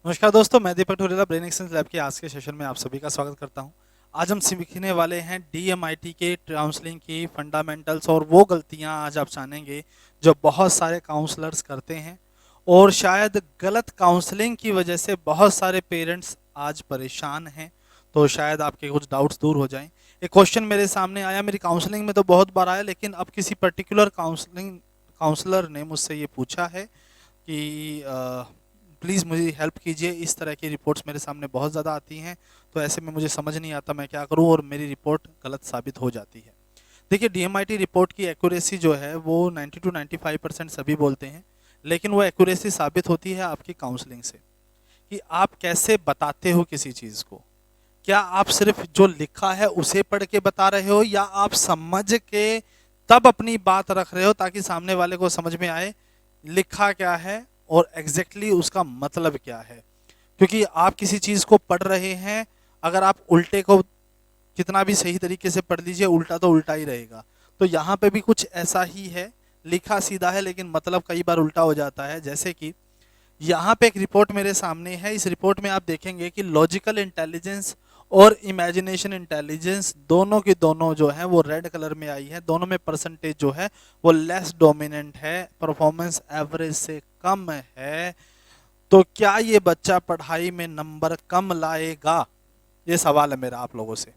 नमस्कार दोस्तों, मैं दीपक ठुरेला ब्रेन एक्सचेंज लैब के आज के सेशन में आप सभी का स्वागत करता हूं। आज हम सीखने वाले हैं डीएमआईटी के काउंसलिंग की फंडामेंटल्स और वो गलतियां आज आप जानेंगे जो बहुत सारे काउंसलर्स करते हैं और शायद गलत काउंसलिंग की वजह से बहुत सारे पेरेंट्स आज परेशान हैं। तो शायद आपके कुछ डाउट्स दूर हो जाएं। एक क्वेश्चन मेरे सामने आया, मेरी काउंसलिंग में तो बहुत बार आया, लेकिन अब किसी पर्टिकुलर काउंसलर ने मुझसे ये पूछा है कि प्लीज़ मुझे हेल्प कीजिए। इस तरह की रिपोर्ट्स मेरे सामने बहुत ज़्यादा आती हैं, तो ऐसे में मुझे समझ नहीं आता मैं क्या करूं और मेरी रिपोर्ट गलत साबित हो जाती है। देखिए, डीएमआईटी रिपोर्ट की एक्यूरेसी जो है वो 90 टू 95% सभी बोलते हैं, लेकिन वो एक्यूरेसी साबित होती है आपकी काउंसलिंग से कि आप कैसे बताते हो किसी चीज़ को। क्या आप सिर्फ जो लिखा है उसे पढ़ के बता रहे हो, या आप समझ के तब अपनी बात रख रहे हो ताकि सामने वाले को समझ में आए लिखा क्या है और एग्जैक्टली उसका मतलब क्या है। क्योंकि आप किसी चीज़ को पढ़ रहे हैं, अगर आप उल्टे को कितना भी सही तरीके से पढ़ लीजिए, उल्टा तो उल्टा ही रहेगा। तो यहाँ पे भी कुछ ऐसा ही है, लिखा सीधा है लेकिन मतलब कई बार उल्टा हो जाता है। जैसे कि यहाँ पे एक रिपोर्ट मेरे सामने है, इस रिपोर्ट में आप देखेंगे कि लॉजिकल इंटेलिजेंस और इमेजिनेशन इंटेलिजेंस दोनों की दोनों जो है वो रेड कलर में आई है। दोनों में परसेंटेज जो है वो लेस डोमिनेंट है, परफॉर्मेंस एवरेज से कम है। तो क्या ये बच्चा पढ़ाई में नंबर कम लाएगा? ये सवाल है मेरा आप लोगों से।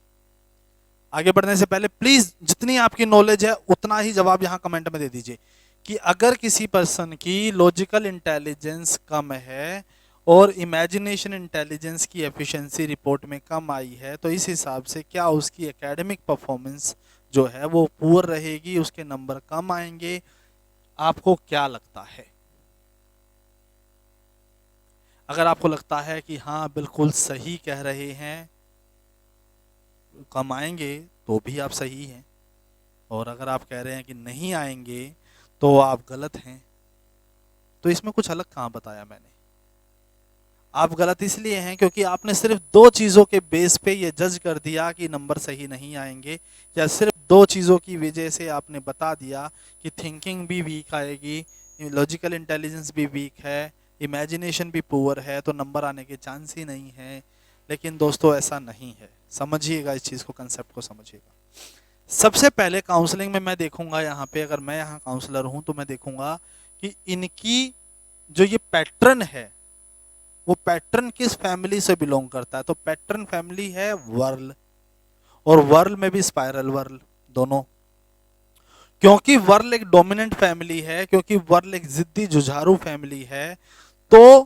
आगे बढ़ने से पहले प्लीज जितनी आपकी नॉलेज है उतना ही जवाब यहाँ कमेंट में दे दीजिए कि अगर किसी पर्सन की लॉजिकल इंटेलिजेंस कम है और इमेजिनेशन इंटेलिजेंस की एफिशिएंसी रिपोर्ट में कम आई है, तो इस हिसाब से क्या उसकी एकेडमिक परफॉर्मेंस जो है वो पुअर रहेगी, उसके नंबर कम आएंगे? आपको क्या लगता है? अगर आपको लगता है कि हाँ बिल्कुल सही कह रहे हैं, कम आएंगे, तो भी आप सही हैं। और अगर आप कह रहे हैं कि नहीं आएंगे तो आप गलत हैं। तो इसमें कुछ अलग कहाँ बताया मैंने? आप गलत इसलिए हैं क्योंकि आपने सिर्फ दो चीज़ों के बेस पे ये जज कर दिया कि नंबर सही नहीं आएंगे, या सिर्फ दो चीज़ों की वजह से आपने बता दिया कि थिंकिंग भी वीक आएगी, लॉजिकल इंटेलिजेंस भी वीक है, इमेजिनेशन भी पुअर है, तो नंबर आने के चांस ही नहीं है। लेकिन दोस्तों ऐसा नहीं है, समझिएगा इस चीज़ को, कंसेप्ट को समझिएगा। सबसे पहले काउंसलिंग में मैं देखूंगा, यहाँ पे अगर मैं यहाँ काउंसलर हूँ तो मैं देखूंगा कि इनकी जो ये पैटर्न है वो पैटर्न किस फैमिली से बिलोंग करता है। तो पैटर्न फैमिली है वर्ल, और वर्ल में भी स्पाइरल वर्ल, दोनों। क्योंकि वर्ल एक डोमिनेंट फैमिली है, क्योंकि वर्ल एक जिद्दी जुझारू फैमिली है, तो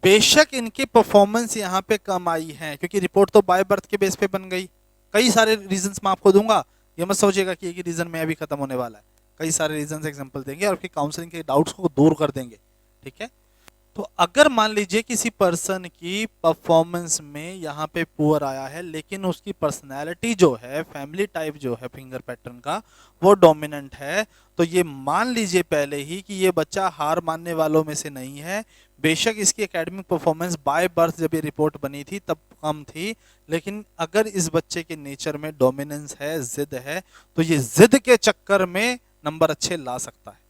बेशक इनकी परफॉर्मेंस यहाँ पे कम आई है, क्योंकि रिपोर्ट तो बाय बर्थ के बेस पे बन गई। कई सारे रीजंस मैं आपको दूंगा, ये मत सोचिएगा कि एक ही रीजन में अभी खत्म होने वाला है। कई सारे रीजंस एग्जांपल देंगे और आपकी काउंसलिंग के डाउट्स को दूर कर देंगे, ठीक है। तो अगर मान लीजिए किसी पर्सन की परफॉर्मेंस में यहाँ पे पुअर आया है, लेकिन उसकी पर्सनैलिटी जो है, फैमिली टाइप जो है फिंगर पैटर्न का, वो डोमिनेंट है, तो ये मान लीजिए पहले ही कि ये बच्चा हार मानने वालों में से नहीं है। बेशक इसकी एकेडमिक परफॉर्मेंस बाय बर्थ जब ये रिपोर्ट बनी थी तब कम थी, लेकिन अगर इस बच्चे के नेचर में डोमिनेंस है, जिद है, तो ये जिद के चक्कर में नंबर अच्छे ला सकता है।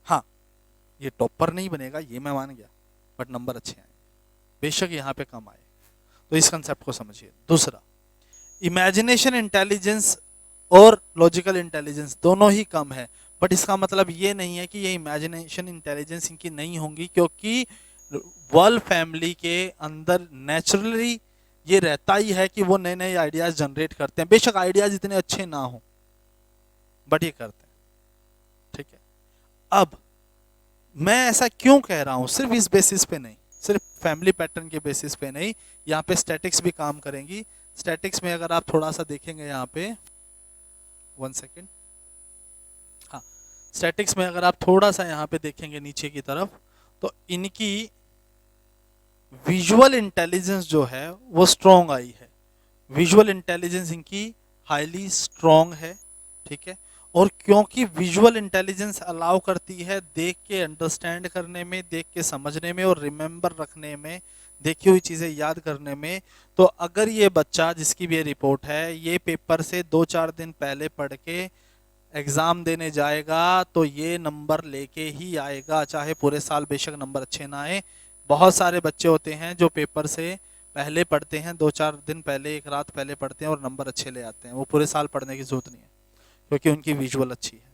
हाँ, ये टॉपर नहीं बनेगा, ये मैं मान गया, बट नंबर अच्छे आए, बेशक यहाँ पे कम आए। तो इस कंसेप्ट को समझिए। दूसरा, इमेजिनेशन इंटेलिजेंस और लॉजिकल इंटेलिजेंस दोनों ही कम है, बट इसका मतलब ये नहीं है कि ये इमेजिनेशन इंटेलिजेंस इनकी नहीं होंगी, क्योंकि वर्ल्ड फैमिली के अंदर नेचुरली ये रहता ही है कि वो नए नए आइडियाज जनरेट करते हैं। बेशक आइडियाज इतने अच्छे ना हो, बट ये करते हैं, ठीक है। अब मैं ऐसा क्यों कह रहा हूं? सिर्फ इस बेसिस पे नहीं, सिर्फ फैमिली पैटर्न के बेसिस पे नहीं, यहाँ पे स्टैटिक्स भी काम करेंगी। स्टैटिक्स में अगर आप थोड़ा सा देखेंगे, यहाँ पे 1 सेकेंड, हाँ, स्टैटिक्स में अगर आप थोड़ा सा यहाँ पे देखेंगे नीचे की तरफ, तो इनकी विजुअल इंटेलिजेंस जो है वो स्ट्रॉन्ग आई है। विजुअल इंटेलिजेंस इनकी हाईली स्ट्रॉन्ग है, ठीक है। और क्योंकि विजुअल इंटेलिजेंस अलाउ करती है देख के अंडरस्टैंड करने में, देख के समझने में और रिमेंबर रखने में, देखी हुई चीज़ें याद करने में, तो अगर ये बच्चा जिसकी भी ये रिपोर्ट है, ये पेपर से 2-4 दिन पहले पढ़ के एग्ज़ाम देने जाएगा तो ये नंबर लेके ही आएगा, चाहे पूरे साल बेशक नंबर अच्छे ना आए, बहुत सारे बच्चे होते हैं जो पेपर से पहले पढ़ते हैं, 2-4 दिन पहले, एक रात पहले पढ़ते हैं और नंबर अच्छे ले आते हैं। वो पूरे साल पढ़ने की जरूरत नहीं है क्योंकि उनकी विजुअल अच्छी है।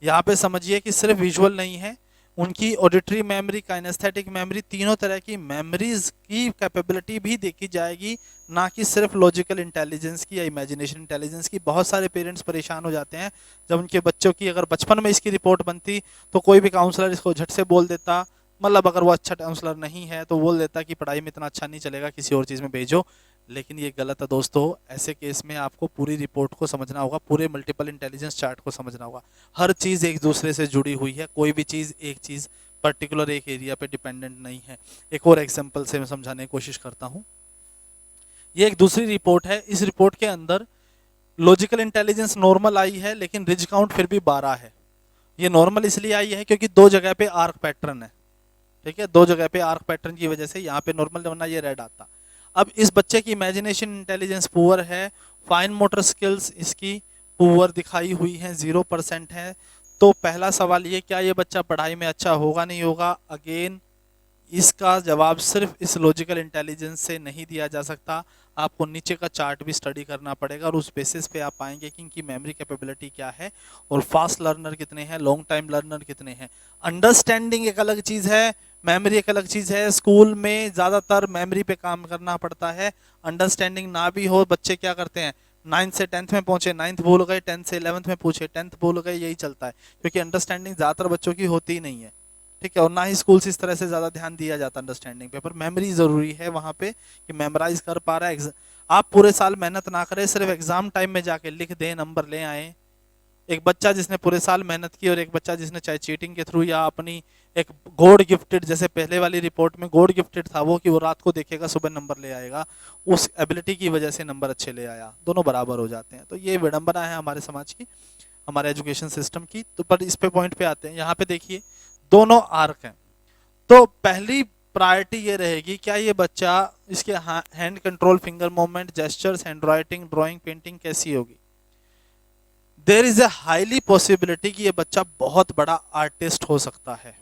यहाँ पे समझिए कि सिर्फ विजुअल नहीं है, उनकी ऑडिटरी मेमोरी, काइनेस्थेटिक मेमोरी, तीनों तरह की मेमोरीज की कैपेबिलिटी भी देखी जाएगी, ना कि सिर्फ लॉजिकल इंटेलिजेंस की या इमेजिनेशन इंटेलिजेंस की। बहुत सारे पेरेंट्स परेशान हो जाते हैं जब उनके बच्चों की अगर बचपन में इसकी रिपोर्ट बनती तो कोई भी काउंसलर इसको झट से बोल देता, मतलब अगर वो अच्छा काउंसलर नहीं है तो बोल देता कि पढ़ाई में इतना अच्छा नहीं चलेगा, किसी और चीज़ में भेजो। लेकिन ये गलत है दोस्तों। ऐसे केस में आपको पूरी रिपोर्ट को समझना होगा, पूरे मल्टीपल इंटेलिजेंस चार्ट को समझना होगा। हर चीज़ एक दूसरे से जुड़ी हुई है, कोई भी चीज़ एक चीज़ पर्टिकुलर एक एरिया पे डिपेंडेंट नहीं है। एक और एग्जांपल से मैं समझाने की कोशिश करता हूँ। ये एक दूसरी रिपोर्ट है। इस रिपोर्ट के अंदर लॉजिकल इंटेलिजेंस नॉर्मल आई है, लेकिन रिज काउंट फिर भी 12 है। ये नॉर्मल इसलिए आई है क्योंकि दो जगह पे आर्क पैटर्न है, ठीक है, दो जगह पे आर्क पैटर्न की वजह से यहाँ पे नॉर्मल, वरना ये रेड आता। अब इस बच्चे की इमेजिनेशन इंटेलिजेंस पुअर है, फाइन मोटर स्किल्स इसकी पुअर दिखाई हुई है, 0% है। तो पहला सवाल ये, क्या ये बच्चा पढ़ाई में अच्छा होगा नहीं होगा? अगेन इसका जवाब सिर्फ इस लॉजिकल इंटेलिजेंस से नहीं दिया जा सकता, आपको नीचे का चार्ट भी स्टडी करना पड़ेगा और उस बेसिस पे आप पाएंगे कि इनकी मेमोरी कैपेबिलिटी क्या है और फास्ट लर्नर कितने हैं, लॉन्ग टाइम लर्नर कितने हैं। अंडरस्टैंडिंग एक अलग चीज़ है, मेमोरी एक अलग चीज़ है। स्कूल में ज़्यादातर मेमोरी पे काम करना पड़ता है, अंडरस्टैंडिंग ना भी हो, बच्चे क्या करते हैं, 9th से 10th में पहुंचे, 9th भूल गए, 10th से 11th में पूछे, 10th भूल गए, यही चलता है क्योंकि अंडरस्टैंडिंग ज़्यादातर बच्चों की होती ही नहीं है, ठीक है। और ना ही स्कूल से इस तरह से ज़्यादा ध्यान दिया जाता अंडरस्टैंडिंग पे, पर मेमोरी ज़रूरी है वहाँ पे कि मेमोराइज कर पा रहा है। आप पूरे साल मेहनत ना करें, सिर्फ एग्जाम टाइम में जाके लिख दें, नंबर ले आए। एक बच्चा जिसने पूरे साल मेहनत की और एक बच्चा जिसने चाहे चीटिंग के थ्रू या अपनी एक गॉड गिफ्टेड, जैसे पहले वाली रिपोर्ट में गॉड गिफ्टेड था वो, कि वो रात को देखेगा सुबह नंबर ले आएगा, उस एबिलिटी की वजह से नंबर अच्छे ले आया, दोनों बराबर हो जाते हैं। तो ये विडंबना है हमारे समाज की, हमारे एजुकेशन सिस्टम की। तो पर इस पे पॉइंट पे आते हैं। यहाँ पे देखिए दोनों आर्क हैं, तो पहली प्रायोरिटी ये रहेगी, क्या ये बच्चा, इसके hand control, finger movement, gestures, hand writing, drawing, painting कैसी होगी? There is a highly possibility कि ये बच्चा बहुत बड़ा आर्टिस्ट हो सकता है।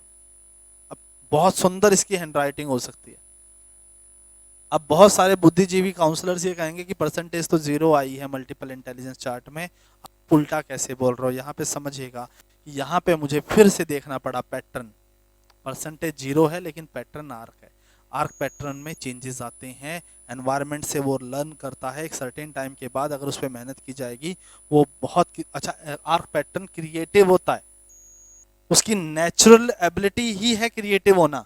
अब बहुत सुंदर इसकी हैंड राइटिंग हो सकती है। अब बहुत सारे बुद्धिजीवी काउंसलर्स ये कहेंगे कि परसेंटेज तो 0 आई है मल्टीपल इंटेलिजेंस चार्ट में, आप उल्टा कैसे बोल रहे हो? यहाँ पे समझिएगा, यहाँ पे मुझे फिर से देखना पड़ा पैटर्न। परसेंटेज 0 है लेकिन पैटर्न आर्क है। आर्क पैटर्न में चेंजेस आते हैं, एनवायरनमेंट से वो लर्न करता है, एक सर्टेन टाइम के बाद अगर उस पर मेहनत की जाएगी वो बहुत अच्छा। आर्क पैटर्न क्रिएटिव होता है, उसकी नेचुरल एबिलिटी ही है क्रिएटिव होना,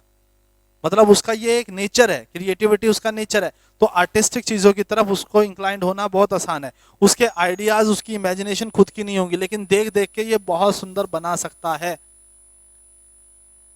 मतलब उसका ये एक नेचर है, क्रिएटिविटी उसका नेचर है। तो आर्टिस्टिक चीजों की तरफ उसको इंक्लाइंड होना बहुत आसान है। उसके आइडियाज, उसकी इमेजिनेशन खुद की नहीं होंगी, लेकिन देख देख के ये बहुत सुंदर बना सकता है।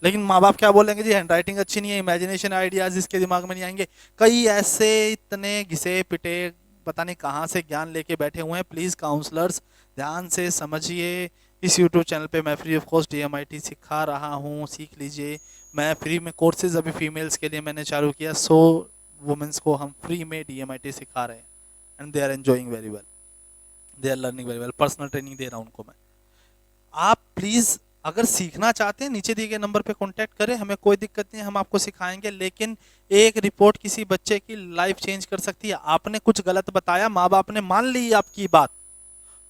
लेकिन माँ बाप क्या बोलेंगे, जी हैंडराइटिंग अच्छी नहीं है, इमेजिनेशन आइडियाज इसके दिमाग में नहीं आएंगे। कई ऐसे इतने घिसे पिटे पता नहीं कहाँ से ज्ञान लेके बैठे हुए हैं। प्लीज काउंसलर्स ध्यान से समझिए, इस यूट्यूब चैनल पे मैं फ्री ऑफ कॉस्ट DMIT सिखा रहा हूँ, सीख लीजिए। मैं फ्री में कोर्सेज अभी फीमेल्स के लिए मैंने चालू किया, 100 वुमेन्स को हम फ्री में DMIT सिखा रहे हैं and they are enjoying very well, they are learning very well. Personal training दे रहा हूँ उनको मैं। आप प्लीज अगर सीखना चाहते हैं नीचे दिए गए नंबर पे कांटेक्ट करें, हमें कोई दिक्कत नहीं है, हम आपको सिखाएंगे। लेकिन एक रिपोर्ट किसी बच्चे की लाइफ चेंज कर सकती है। आपने कुछ गलत बताया, माँ बाप ने मान ली आपकी बात,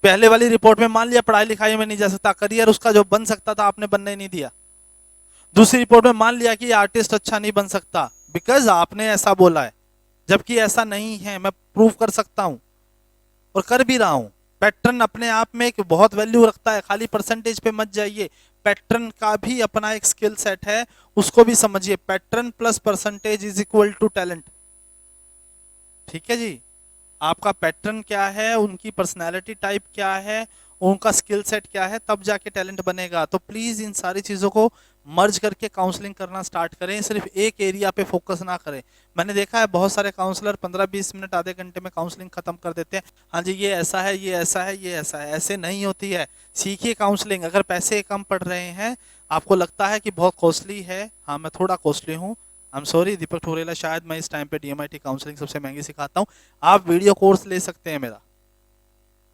पहले वाली रिपोर्ट में मान लिया पढ़ाई लिखाई में नहीं जा सकता, करियर उसका जो बन सकता था आपने बनने नहीं दिया। दूसरी रिपोर्ट में मान लिया कि आर्टिस्ट अच्छा नहीं बन सकता बिकॉज आपने ऐसा बोला है, जबकि ऐसा नहीं है, मैं प्रूव कर सकता हूं और कर भी रहा हूं। पैटर्न अपने आप में एक बहुत वैल्यू रखता है, खाली परसेंटेज पे मत जाइए, पैटर्न का भी अपना एक स्किल सेट है, उसको भी समझिए। Pattern plus percentage is equal to talent, ठीक है जी। आपका पैटर्न क्या है, उनकी पर्सनैलिटी टाइप क्या है, उनका स्किल सेट क्या है, तब जाके टैलेंट बनेगा। तो प्लीज इन सारी चीजों को मर्ज करके काउंसलिंग करना स्टार्ट करें, सिर्फ एक एरिया पे फोकस ना करें। मैंने देखा है बहुत सारे काउंसलर 15-20 मिनट आधे घंटे में काउंसलिंग खत्म कर देते हैं। हाँ जी ये ऐसा है, ये ऐसा है, ये ऐसा है, ऐसे नहीं होती है। सीखिए काउंसलिंग। अगर पैसे कम पड़ रहे हैं, आपको लगता है कि बहुत कॉस्टली है, हाँ मैं थोड़ा कॉस्टली हूँ, आई एम सॉरी दीपक ठुकरेला, शायद मैं इस टाइम पे DMIT काउंसलिंग सबसे महंगी सिखाता हूँ। आप वीडियो कोर्स ले सकते हैं मेरा,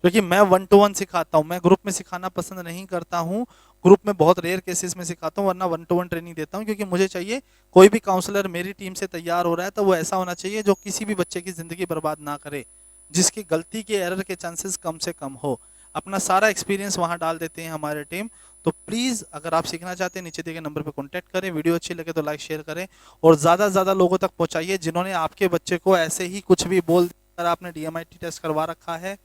क्योंकि मैं 1-to-1 सिखाता हूँ, मैं ग्रुप में सिखाना पसंद नहीं करता हूँ। ग्रुप में बहुत रेयर केसेस में सिखाता हूँ, वरना 1-to-1 ट्रेनिंग देता हूँ, क्योंकि मुझे चाहिए कोई भी काउंसलर मेरी टीम से तैयार हो रहा है तो वो ऐसा होना चाहिए जो किसी भी बच्चे की ज़िंदगी बर्बाद ना करे, जिसकी गलती के एरर के चांसेस कम से कम हो। अपना सारा एक्सपीरियंस वहाँ डाल देते हैं हमारे टीम। तो प्लीज़ अगर आप सीखना चाहते हैं नीचे दिए गए नंबर पर कॉन्टैक्ट करें, वीडियो अच्छी लगे तो लाइक शेयर करें और ज़्यादा से ज़्यादा लोगों तक पहुँचाइए जिन्होंने आपके बच्चे को ऐसे ही कुछ भी बोल कर आपने DMIT टेस्ट करवा रखा है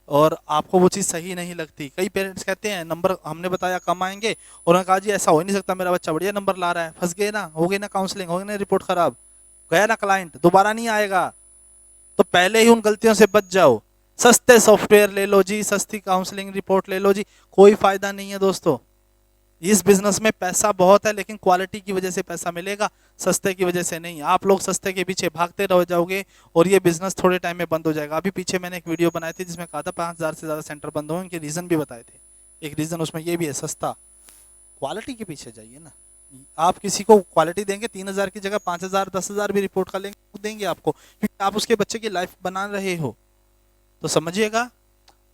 और आपको वो चीज़ सही नहीं लगती। कई पेरेंट्स कहते हैं नंबर हमने बताया कम आएंगे, और उन्होंने कहा जी ऐसा हो ही नहीं सकता, मेरा बच्चा बढ़िया नंबर ला रहा है। फंस गए ना, हो गई ना काउंसलिंग, हो गई ना रिपोर्ट खराब, गया ना क्लाइंट, दोबारा नहीं आएगा। तो पहले ही उन गलतियों से बच जाओ। सस्ते सॉफ्टवेयर ले लो जी, सस्ती काउंसलिंग रिपोर्ट ले लो जी, कोई फायदा नहीं है दोस्तों। इस बिजनेस में पैसा बहुत है, लेकिन क्वालिटी की वजह से पैसा मिलेगा, सस्ते की वजह से नहीं। आप लोग सस्ते के पीछे भागते रह जाओगे और ये बिजनेस थोड़े टाइम में बंद हो जाएगा। अभी पीछे मैंने एक वीडियो बनाई थी जिसमें कहा था 5,000 से ज़्यादा सेंटर बंद होंगे, उनके रीज़न भी बताए थे। एक रीज़न उसमें ये भी है, सस्ता। क्वालिटी के पीछे जाइए ना। आप किसी को क्वालिटी देंगे 3,000 की जगह 5,000 10,000 भी रिपोर्ट का लेंगे, देंगे आपको, क्योंकि आप उसके बच्चे की लाइफ बना रहे हो। तो समझिएगा।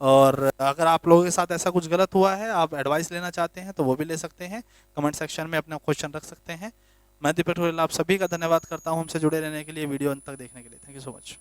और अगर आप लोगों के साथ ऐसा कुछ गलत हुआ है, आप एडवाइस लेना चाहते हैं तो वो भी ले सकते हैं, कमेंट सेक्शन में अपना क्वेश्चन रख सकते हैं। मैं दीपक थुरेला आप सभी का धन्यवाद करता हूं हमसे जुड़े रहने के लिए, वीडियो अंत तक देखने के लिए। Thank you so much.